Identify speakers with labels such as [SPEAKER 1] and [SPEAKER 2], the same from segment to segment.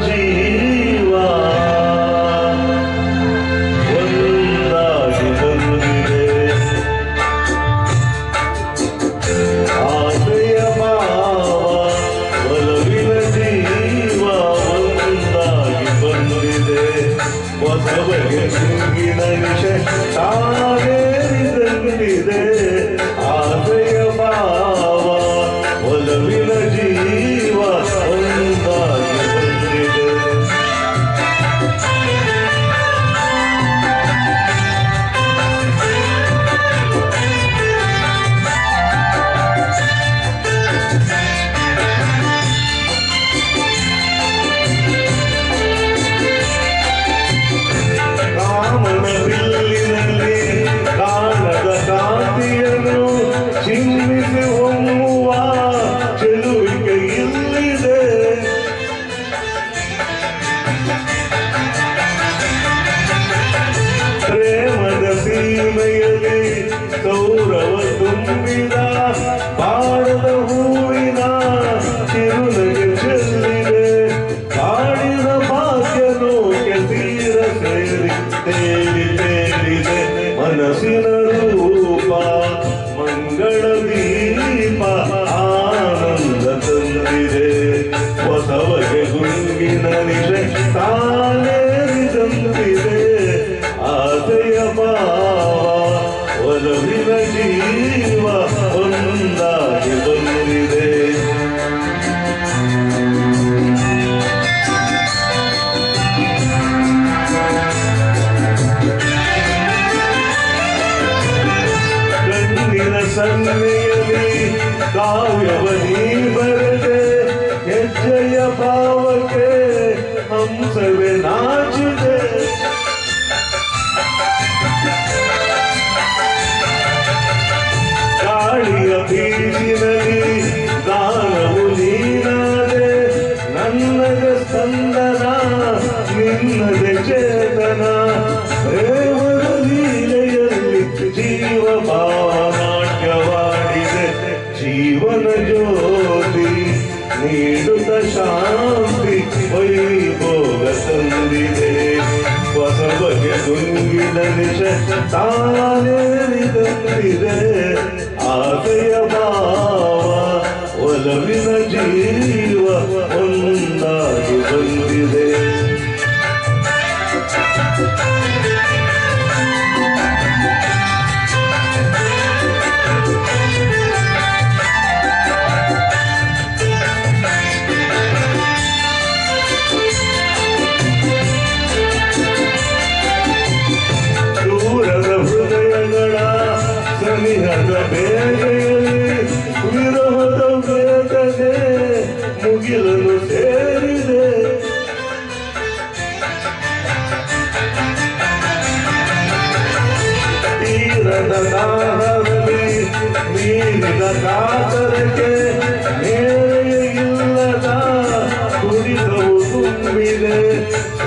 [SPEAKER 1] ಜೀವ ಒಂದಾಗಿ ಬಂದಿದೆ ಆಸೆಯ ಭಾವ ಒಲವಿನ ಜೀವ ಒಂದಾಗಿ ಬಂದಿದೆ ಹೊಸಬಗೆ ತುಂಗಿನ ನಿಶ ತಾನೇರಿದಂದಿದೆ ಆಸೆಯ ಭಾವ ಒಲವಿನ ಜೀವ ಒಂದಾಗಿ ಬಂದಿದೆ ಕಾಮನ ಬಿಲ್ಲಿನಲ್ಲಿ ಕಾಣದ ಕಾಂತಿಯನ್ನು ಚಿಮ್ಮಿಸಿ ಹೊಮ್ಮುವ ಚೆಲುವಿಕೆ ಇಲ್ಲಿದೆ ಪ್ರೇಮದ ಸೀಮೆಯಲ್ಲಿ ಸೌರವ ತುಂಬಿದ ಬಾಳದ ಹೂವಿನ ಕಿರುನಗೆ ಚೆಲ್ಲಿದೆ ಕಾಡಿದ ಭಾಗ್ಯ ನೋಕೆ ತೀರ ಸೇರಿ ತೇಲಿ ತೇಲಿದೆ ಮನಸ್ಸಿನ ರೂಪ ಮಂಗಳ ದೀಪ ಆನಂದ ತಂದಿದೆ ಹೊಸವಗೆ ಗುಂಗಿನ ನಿಶೆ ತಾನೇರಿದಂತಿದೆ ಆಸೆಯ ಭಾವ ಒಲವಿನ ಜೀವ ಒಂದಾಗಿ ಬಂದಿದೆ ಕಣ್ಣಿನ ಸನ್ನೆಯಲ್ಲಿ ಕಾವ್ಯವನಿ ಬರೆದೆ ಹೆಜ್ಜೆಯ ಭಾವಕ್ಕೆ ಹಂಸವೇ ನಾಚಿದೆ ಗಾಳಿಯ ಬೀಸಿನಲ್ಲಿ ಗಾನವು ನೀನಾದೆ ನನ್ನದೆ ಸ್ಪಂದನ ನಿನ್ನದೆ ಚೇತನ ಪ್ರೇಮದ ಲೀಲೆಯಲ್ಲಿ ಜೀವ ಭಾವ ನಾಟ್ಯವಾಡಿದೆ ಜೀವನ ಜ್ಯೋತಿ ನೀಡುತ್ತ ಶಾಂತಿ ವೈಭೋಗ ತಂದಿದೆ ಹೊಸ ಬಗೆ ಗುಂಗಿನ ನಿಶ ತಾನೇರಿದಂತಿದೆ ಆಸೆಯ ಭಾವ ಒಲವಿನ ಜೀವ ಒಂದಾಗಿ ಬಂದಿದೆ ದೂರದ ಹೃದಯಗಳ ಸನಿಹದ ಬೇಗೆಯಲ್ಲಿ ವಿರಹದ ವೇದನೆ ಮುಗಿಲನ್ನು ಸೇರಿದೆ ತೀರದ ದಾಹದಲ್ಲಿ ಮೀರಿದ ಕಾತರಕ್ಕೆ ಮೇರೆಯೇ ಇಲ್ಲದ ಕುಡಿದವು ತುಂಬಿದೆ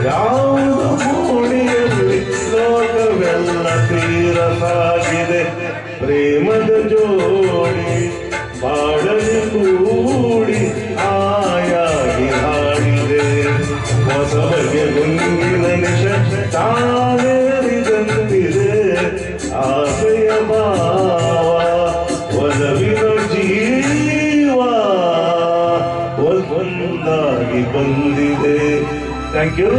[SPEAKER 1] ಯಾವುದು ಮೂಡಿಯಲ್ಲಿ ಲೋಕವೆಲ್ಲ ತೀರ ಸಾಗಿದೆ ಪ್ರೇಮದ ಜೋಡಿ ಬಾಳಲಿ ಕೂಡಿ ಆಯಾಗಿ ಹಾಡಿದೆ ಹೊಸ ಬಗೆ ಗುಂಗಿನ ನಿಶ ತಾನೇರಿದಂತಿದೆ ಆಸೆಯ ಭಾವ ಒಲವಿನ ಜೀವ ಒಂದಾಗಿ ಬಂದಿದೆ ಥ್ಯಾಂಕ್ ಯು